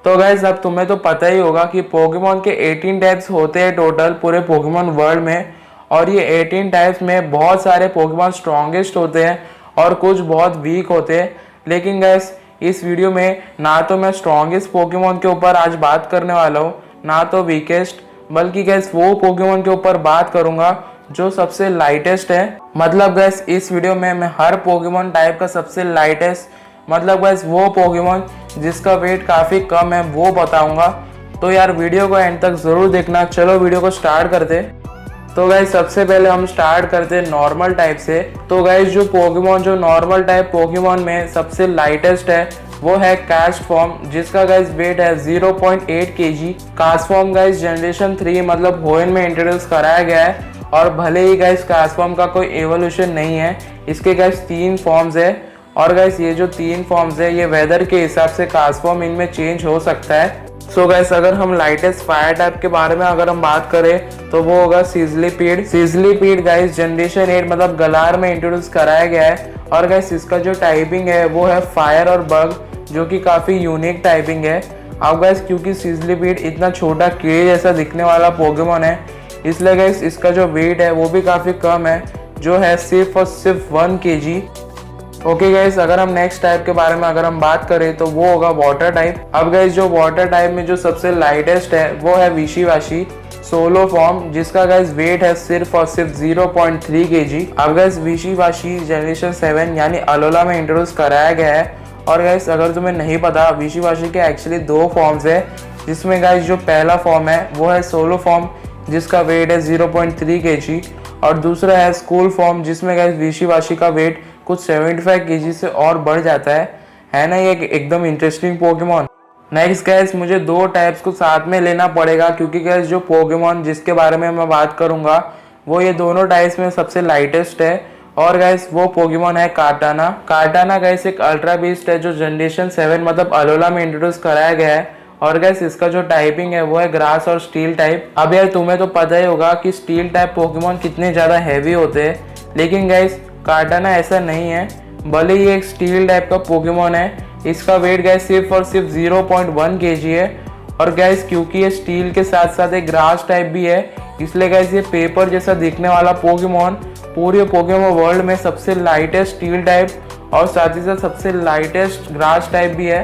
तो गाइस अब तुम्हें तो पता ही होगा कि पोकेमॉन के 18 टाइप्स होते हैं टोटल पूरे पोकेमॉन वर्ल्ड में। और ये 18 टाइप्स में बहुत सारे पोकेमॉन स्ट्रॉन्गेस्ट होते हैं और कुछ बहुत वीक होते हैं। लेकिन गाइस इस वीडियो में ना तो मैं स्ट्रॉन्गेस्ट पोकेमॉन के ऊपर आज बात करने वाला हूँ, ना तो वीकेस्ट, बल्कि गाइस वो पोकेमॉन के ऊपर बात करूँगा जो सबसे लाइटेस्ट है। मतलब गाइस इस वीडियो में मैं हर पोकेमॉन टाइप का सबसे लाइटेस्ट, मतलब गाइस वो पोकेमॉन जिसका वेट काफ़ी कम है वो बताऊंगा। तो यार वीडियो को एंड तक ज़रूर देखना। चलो वीडियो को स्टार्ट करते। तो गाइस सबसे पहले हम स्टार्ट करते हैं नॉर्मल टाइप से। तो गाइस जो पोकेमॉन जो नॉर्मल टाइप पोकेमॉन में सबसे लाइटेस्ट है वो है कास्टफॉर्म, जिसका गाइस वेट है 0.8 kg। कास्टफॉर्म गाइस जनरेशन 3 मतलब होएन में इंट्रोड्यूस कराया गया है। और भले ही गाइस कास्टफॉर्म का कोई एवोल्यूशन नहीं है, इसके गाइस 3 फॉर्म्स है। और गाइस ये जो 3 फॉर्म्स है ये वेदर के हिसाब से कास्टफॉर्म इनमें चेंज हो सकता है। सो गाइस अगर हम लाइटेस्ट फायर टाइप के बारे में अगर हम बात करें तो वो होगा सिजलीपीड। सिजलीपीड गाइस जनरेशन 8 मतलब गलार में इंट्रोड्यूस कराया गया है। और गाइस इसका जो टाइपिंग है वो है फायर और बग, जो कि काफ़ी यूनिक टाइपिंग है। अब गाइस क्योंकि सिजलीपीड इतना छोटा कीड़े जैसा दिखने वाला पोकेमॉन है, इसलिए गाइस इसका जो वेट है वो भी काफ़ी कम है, जो है सिर्फ और सिर्फ 1 kg। ओके गाइस अगर हम नेक्स्ट टाइप के बारे में अगर हम बात करें तो वो होगा वाटर टाइप। अब गाइस जो वाटर टाइप में जो सबसे लाइटेस्ट है वो है विशीवाशी सोलो फॉर्म, जिसका गाइस वेट है सिर्फ और सिर्फ 0.3 kg। अब गाइस विशीवाशी जनरेशन 7 यानी अलोला में इंट्रोड्यूस कराया गया है। और गाइस अगर तुम्हें नहीं पता, विशीवाशी के एक्चुअली 2 फॉर्म्स है, जिसमें गाइस जो पहला फॉर्म है वो है सोलो फॉर्म जिसका वेट है 0.3 kg। और दूसरा है स्कूल फॉर्म जिसमें गाइस विशीवाशी का वेट कुछ 75 kg से और बढ़ जाता है ना। ये एकदम इंटरेस्टिंग पोकेमॉन। नेक्स्ट गाइस मुझे 2 टाइप्स को साथ में लेना पड़ेगा, क्योंकि गाइस जो पोकेमॉन जिसके बारे में मैं बात करूंगा वो ये दोनों टाइप्स में सबसे लाइटेस्ट है। और गाइस वो पोकेमॉन है कार्टाना। कार्टाना गाइस एक अल्ट्रा बीस्ट है जो जनरेशन 7 मतलब अलोला में इंट्रोड्यूस कराया गया है। और गाइस इसका जो टाइपिंग है वो है ग्रास और स्टील टाइप। अब यार तुम्हें तो पता ही होगा कि स्टील टाइप पोकेमॉन कितने ज़्यादा हैवी होते हैं, लेकिन गाइस कार्टाना ऐसा नहीं है। भले ही एक स्टील टाइप का पोकेमॉन है, इसका वेट गाइस सिर्फ और सिर्फ 0.1 kg है। और गाइस क्योंकि ये स्टील के साथ साथ एक ग्रास टाइप भी है, इसलिए गाइस ये पेपर जैसा दिखने वाला पोकेमॉन पूरे पोकेमॉन वर्ल्ड में सबसे लाइटेस्ट स्टील टाइप और साथ ही साथ सबसे लाइटेस्ट ग्रास टाइप भी है।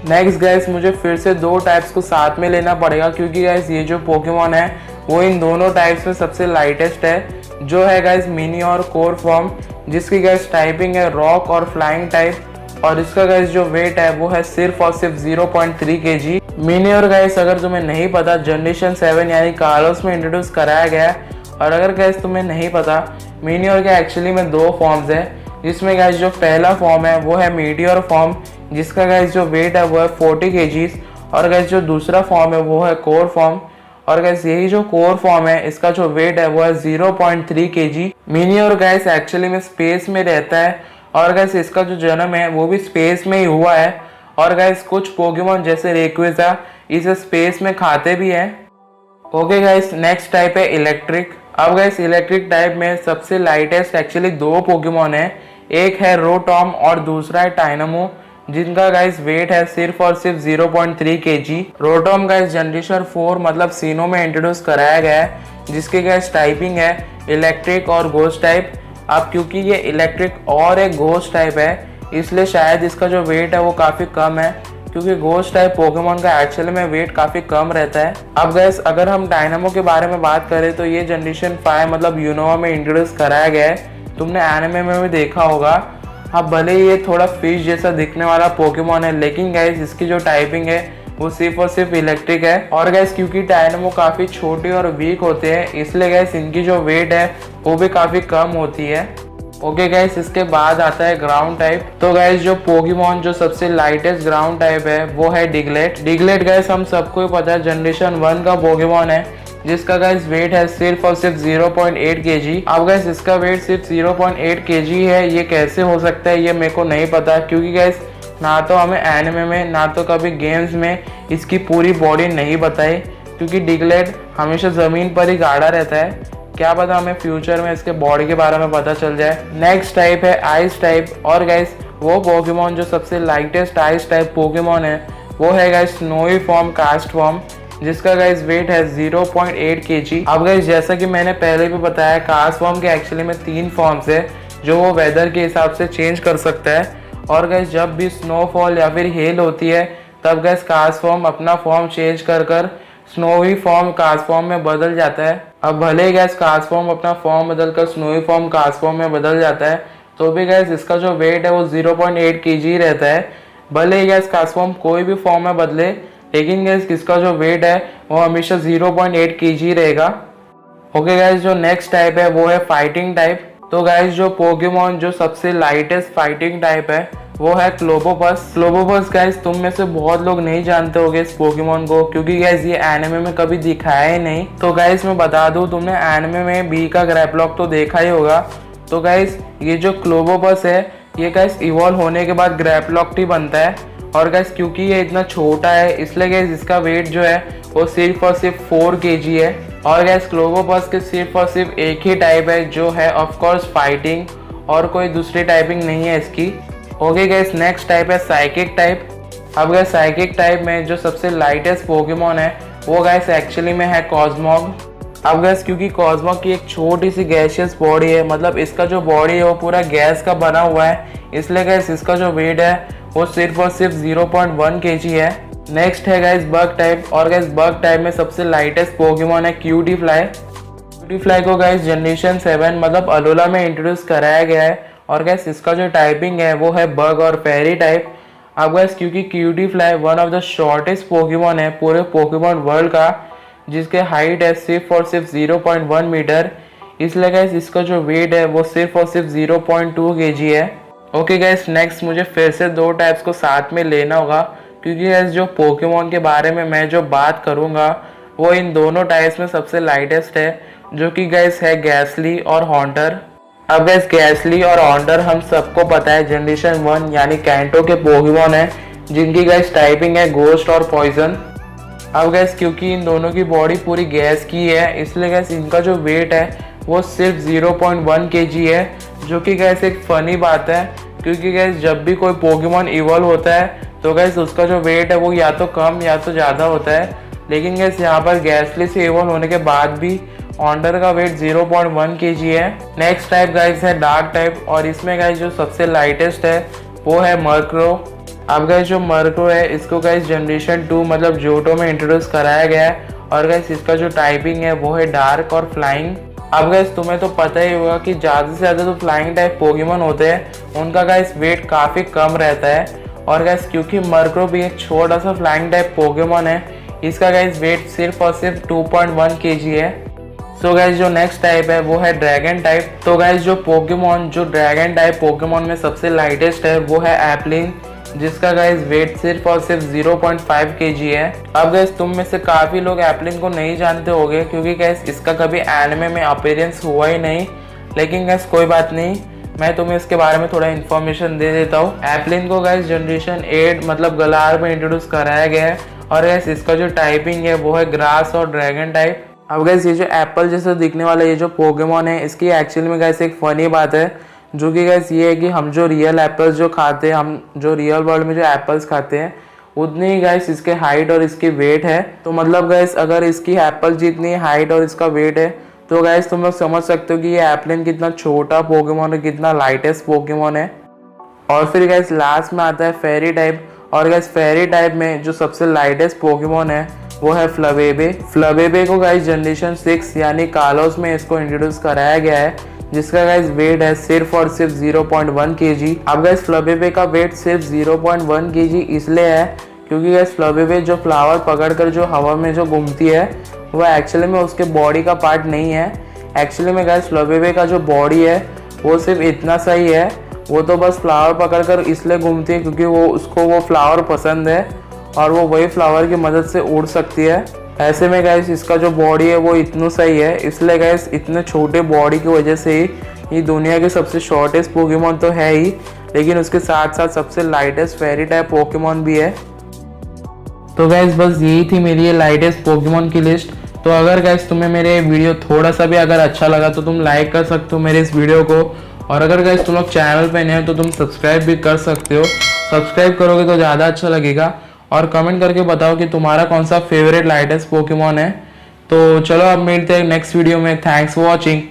नेक्स्ट गाइस मुझे फिर से 2 टाइप्स को साथ में लेना पड़ेगा, क्योंकि गाइस ये जो पोकेमॉन है वो इन दोनों टाइप्स में सबसे लाइटेस्ट है, जो है गाइस मिनी और कोर फॉर्म, जिसकी गाइस टाइपिंग है रॉक और फ्लाइंग टाइप। और इसका गाइस जो वेट है वो है सिर्फ और सिर्फ 0.3 kg। मिनी और गाइस अगर तुम्हें नहीं पता जनरेशन 7 यानी कालोस में इंट्रोड्यूस कराया गया है। और अगर गाइस तुम्हें नहीं पता, मिनी और के एक्चुअली में 2 फॉर्म्स है, जिसमें गाइस जो पहला फॉर्म है वो है मीटियोर फॉर्म, जिसका गाइस जो वेट है वो है 40 kg। और गाइस जो दूसरा फॉर्म है वो है कोर फॉर्म। और गाइस यही जो कोर फॉर्म है इसका जो वेट है वो है 0.3 kg। मिनी और गाइस एक्चुअली में स्पेस में रहता है, और गाइस इसका जो जन्म है वो भी स्पेस में ही हुआ है। और गाइस कुछ पोकेमॉन जैसे रेक्विजा इसे स्पेस में खाते भी हैं। ओके गाइस नेक्स्ट टाइप है इलेक्ट्रिक। अब गाइस इलेक्ट्रिक टाइप में सबसे लाइटेस्ट एक्चुअली 2 पोकेमॉन है, एक है रोटॉम और दूसरा है टाइनामो, जिनका गाइस वेट है सिर्फ और सिर्फ 0.3 kg। रोटॉम गाइस जनरेशन 4 मतलब सीनो में इंट्रोड्यूस कराया गया है, जिसके गाइस टाइपिंग है इलेक्ट्रिक और घोस्ट टाइप। अब क्योंकि ये इलेक्ट्रिक और एक घोस्ट टाइप है, इसलिए शायद इसका जो वेट है वो काफ़ी कम है, क्योंकि घोस्ट टाइप पोकेमॉन का एक्चुअली में वेट काफ़ी कम रहता है। अब गाइस अगर हम डायनामो के बारे में बात करें तो ये जनरेशन 5 मतलब यूनोवा में इंट्रोड्यूस कराया गया है। तुमने एनिमे में भी देखा होगा। अब भले ही ये थोड़ा फिश जैसा दिखने वाला पोकेमॉन है, लेकिन गाइस इसकी जो टाइपिंग है वो सिर्फ और सिर्फ इलेक्ट्रिक है। और गाइस क्योंकि डायनामो काफ़ी छोटे और वीक होते हैं, इसलिए गाइस इनकी जो वेट है वो भी काफ़ी कम होती है। ओके गाइस इसके बाद आता है ग्राउंड टाइप। तो गाइस जो पोकेमॉन जो सबसे लाइटेस्ट ग्राउंड टाइप है वो है डिगलेट। डिगलेट गाइस हम सबको पता है जनरेशन 1 का पोकेमॉन है, जिसका गाइस वेट है सिर्फ और सिर्फ 0.8 kg। अब गाइस इसका वेट सिर्फ 0.8 kg है, ये कैसे हो सकता है ये मेरे को नहीं पता, क्योंकि गाइस ना तो हमें एनिमे में ना तो कभी गेम्स में इसकी पूरी बॉडी नहीं बताई, क्योंकि डिगलेट हमेशा ज़मीन पर ही गाड़ा रहता है। क्या पता हमें फ्यूचर में इसके बॉडी के बारे में पता चल जाए। नेक्स्ट टाइप है आइस टाइप। और गाइस वो पोकेमॉन जो सबसे लाइटेस्ट आइस टाइप पोकेमॉन है वो है guys snowy form Castform, जिसका गाइस वेट है 0.8 kg। अब गाइस जैसा कि मैंने पहले भी बताया, कास्ट फॉर्म के एक्चुअली में 3 फॉर्म्स है जो वो वेदर के हिसाब से चेंज कर सकता है। और गाइस जब भी स्नोफॉल या फिर हेल होती है तब गाइस कास्ट फॉर्म अपना फॉर्म चेंज कर स्नोवी फॉर्म कास्ट फॉर्म में बदल जाता है। अब भले ही गाइस कास्ट फॉर्म अपना फॉर्म बदलकर स्नोवी फॉर्म कास्ट फॉर्म में बदल जाता है, तो भी गाइस इसका जो वेट है वो 0.8 kg रहता है। भले ही गाइस कास्ट फॉर्म कोई भी फॉर्म में बदले, लेकिन गाइस इसका जो वेट है वो हमेशा 0.8 kg रहेगा। ओके गाइस, जो नेक्स्ट टाइप है वो है फाइटिंग टाइप। तो गाइस जो पोकेमॉन जो सबसे लाइटेस्ट फाइटिंग टाइप है वो है क्लोबोपस। क्लोबोपस गाइस तुम में से बहुत लोग नहीं जानते होगे इस पोकेमॉन को, क्योंकि गाइस ये एनिमे में कभी दिखाया ही नहीं। तो गाइस मैं बता दूं, तुमने एनिमे में बी का ग्रैपलॉक तो देखा ही होगा। तो गाइस ये जो क्लोबोपस है ये गाइस इवॉल्व होने के बाद ग्रैपलॉक ही बनता है। और गाइस क्योंकि ये इतना छोटा है इसलिए गाइस इसका वेट जो है वो सिर्फ और सिर्फ 4 kg है। और गाइस क्लोबोपस के सिर्फ और सिर्फ एक ही टाइप है जो है ऑफ कोर्स फाइटिंग, और कोई दूसरी टाइपिंग नहीं है इसकी। ओके गाइस, नेक्स्ट टाइप है साइकिक टाइप। अब गाइस साइकिक टाइप में जो सबसे लाइटेस्ट पोकेमॉन है वो गाइस एक्चुअली में है कॉस्मॉग। अब गाइस क्योंकि कॉस्मॉग की एक छोटी सी गैसियस बॉडी है, मतलब इसका जो बॉडी है वो पूरा गैस का बना हुआ है, इसलिए गाइस इसका जो वेट है वो सिर्फ और सिर्फ 0.1 kg है। नेक्स्ट है गाइस बग टाइप। और गाइस बग टाइप में सबसे लाइटेस्ट पोकेमॉन है क्यूटीफ्लाई। क्यूटीफ्लाई को गाइस जनरेशन 7 मतलब अलोला में इंट्रोड्यूस कराया गया है। और गाइस इसका जो टाइपिंग है वो है बग और फेरी टाइप। अब गाइस क्योंकि Cutiefly one of the shortest Pokemon है पूरे पोकेमॉन वर्ल्ड का, जिसके हाइट है सिर्फ और सिर्फ 0.1 मीटर, इसलिए गाइस इसका जो वेट है वो सिर्फ और सिर्फ 0.2 kg है। ओके गाइस, नेक्स्ट मुझे फिर से 2 टाइप्स को साथ में लेना होगा, क्योंकि गाइस जो पोकेमॉन के बारे में मैं जो बात करूँगा वो इन दोनों टाइप्स में सबसे लाइटेस्ट है, जो कि गाइस है गैसली और हॉन्टर। अब गाइस गैसली और हॉन्टर हम सबको पता है जनरेशन 1 यानी कैंटो के पोकेमॉन है, जिनकी गाइस टाइपिंग है घोस्ट और पॉइजन। अब गाइस क्योंकि इन दोनों की बॉडी पूरी गैस की है, इसलिए गाइस इनका जो वेट है वो सिर्फ 0.1 kg है, जो कि गाइस एक फनी बात है, क्योंकि गाइस जब भी कोई पोकेमॉन इवॉल्व होता है तो गाइस उसका जो वेट है वो या तो कम या तो ज़्यादा होता है। लेकिन गाइस यहाँ पर गैसली से इवॉल्व होने के बाद भी हॉन्टर का वेट 0.1 kg है। नेक्स्ट टाइप गाइस है डार्क टाइप, और इसमें गाइस जो सबसे लाइटेस्ट है वो है मर्क्रो। अब गाइस जो मर्क्रो है इसको गाइस जनरेशन 2 मतलब जोटो में इंट्रोड्यूस कराया गया है। और गाइस इसका जो टाइपिंग है वो है डार्क और फ्लाइंग। अब गाइस तुम्हें तो पता ही होगा कि ज़्यादा से ज़्यादा जो फ्लाइंग टाइप पोकेमॉन होते हैं उनका गाइस वेट काफ़ी कम रहता है। और गाइस क्योंकि मर्क्रो भी एक छोटा सा फ्लाइंग टाइप पोकेमॉन है, इसका गाइस वेट सिर्फ और सिर्फ 2.1 kg है। सो गाइस जो नेक्स्ट टाइप है वो है ड्रैगन टाइप। तो गाइस जो पोकेमॉन जो ड्रैगन टाइप पोकेमॉन में सबसे लाइटेस्ट है वो है एप्लिन, जिसका गाइस वेट सिर्फ और सिर्फ 0.5 kg है। अब गाइस तुम में से काफ़ी लोग एप्लिन को नहीं जानते होंगे, क्योंकि गाइस इसका कभी एनिमे में अपीयरेंस हुआ ही नहीं। लेकिन गाइस कोई बात नहीं, मैं तुम्हें इसके बारे में थोड़ा इन्फॉर्मेशन दे देता हूँ। एप्लिन को गाइस जनरेशन 8 मतलब गलार में इंट्रोड्यूस कराया गया है। और गाइस इसका जो टाइपिंग है वो है ग्रास और ड्रैगन टाइप। अब गाइस ये जो एप्पल जैसे दिखने वाला ये जो पोकेमॉन है, इसकी एक्चुअली में गाइस एक फ़नी बात है, जो कि गाइस ये है कि हम जो रियल एप्पल्स जो खाते हैं, हम जो रियल वर्ल्ड में जो एप्पल्स खाते हैं उतनी ही गाइस इसके हाइट और इसकी वेट है। तो मतलब गाइस अगर इसकी एप्पल जितनी हाइट और इसका वेट है तो गाइस तुम लोग समझ सकते हो कि ये एप्लिन कितना छोटा पोकेमॉन है, कितना लाइटेस्ट पोकेमॉन है। और फिर गाइस लास्ट में आता है फेरी टाइप। और गाइस फेरी टाइप में जो सबसे लाइटेस्ट पोकेमॉन है वो है फ्लवेबे। फ्लवेबे को गाइस जनरेशन 6 यानी कालोस में इसको इंट्रोड्यूस कराया गया है, जिसका गाइस वेट है सिर्फ और सिर्फ 0.1 kg। अब गाइस फ्लवेबे का वेट सिर्फ 0.1 kg इसलिए है क्योंकि गाइस फ्लवेबे जो फ्लावर पकड़कर जो हवा में जो घूमती है वो एक्चुअली में उसके बॉडी का पार्ट नहीं है। एक्चुअली में गाइस फ्लवेबे का जो बॉडी है वो सिर्फ इतना सही है, वो तो बस फ्लावर पकड़कर इसलिए घूमती है क्योंकि वो उसको वो फ्लावर पसंद है और वो वही फ्लावर की मदद से उड़ सकती है। ऐसे में गाइस इसका जो बॉडी है वो इतना सही है, इसलिए गाइस इतने छोटे बॉडी की वजह से ही ये दुनिया के सबसे शॉर्टेस्ट पोकेमॉन तो है ही, लेकिन उसके साथ साथ सबसे लाइटेस्ट फेरी टाइप पोकेमॉन भी है। तो गाइस बस यही थी मेरी ये लाइटेस्ट पोकेमॉन की लिस्ट। तो अगर गाइस तुम्हें मेरे वीडियो थोड़ा सा भी अगर अच्छा लगा तो तुम लाइक कर सकते हो मेरे इस वीडियो को, और अगर गाइस तुम लोग चैनल पे नए हो तो तुम सब्सक्राइब भी कर सकते हो। सब्सक्राइब करोगे तो ज़्यादा अच्छा लगेगा। और कमेंट करके बताओ कि तुम्हारा कौन सा फेवरेट लाइटेस्ट पोकेमॉन है। तो चलो अब मिलते हैं नेक्स्ट वीडियो में। Thanks for watching.